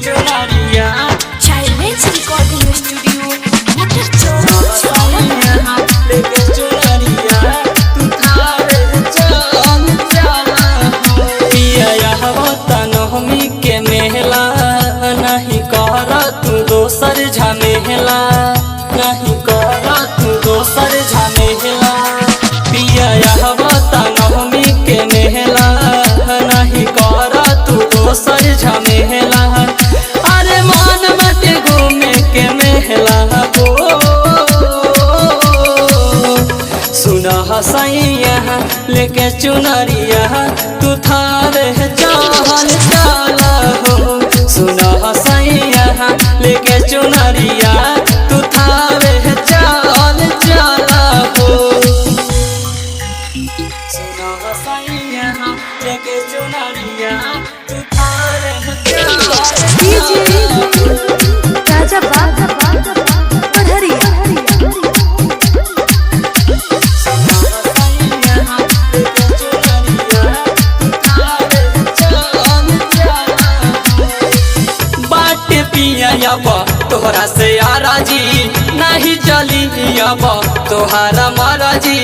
चुनरिया child recording studio motor चौक लेके चुनरिया तू थारे चल चला पिया हवा तनहमी के मेहला नहीं कर तू दोसर झमेला नहीं कर तू दोसर झमेला पिया हवा तनहमी के मेहला नहीं कर तू दोसर झमेला अरे मन मत घूमे के मेहला हो सुना हसैया लेके चुनरिया तू थारे चल चला हो सुना हसैया लेके चुनरिया तू थारे चल चला हो सुना हसैया लेके चुनरिया तू थारे डीजे राजा बाग पढ़रिया तोहरा से आराजी नहीं चली अब तोहरा महाराजी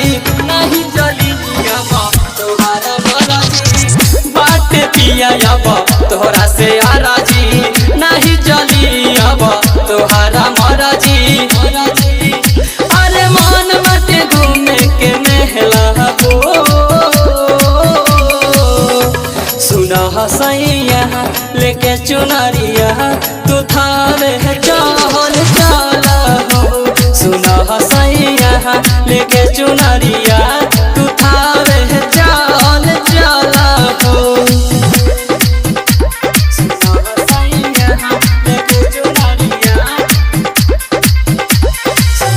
नहीं चली अब तोहरा महाराजी बाट पिया अब तोहरा से आराजी नहीं चली अब तोहरा महाराजी अरे मन मत घूमे के मेहला हो सुना हसैया लेके चुनरिया तू थारे चल चला हो सुना हसैया लेके चुनरिया तू थारे चल चला हो सुना हसैया लेके चुनरिया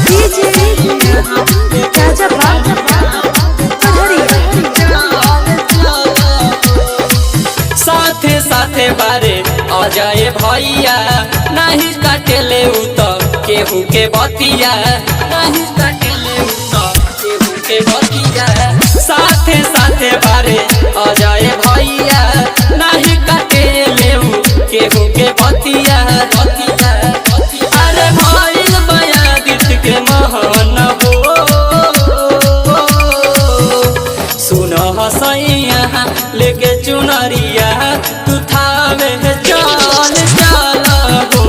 डीजे राजा बाग पढ़रिया साथे साथे बारे आ जाए भैया नहीं कटेले उतर केहू के बतिया नहीं कटेले उतर केहू के बतिया साथे साथे बारे आ जाए भैया नहीं कटेले केहू के बतिया अरे भइल बया गीत के महान हो सुना हसैया लेके चुनरिया तू थावे चल चला हो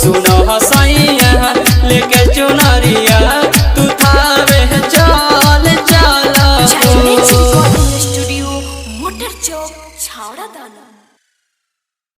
सुना हसैया लेके चुनरिया तू थावे चल चला हो चाइल्ड रिकॉर्डिंग स्टूडियो मोटर चौक छावड़ा दाना।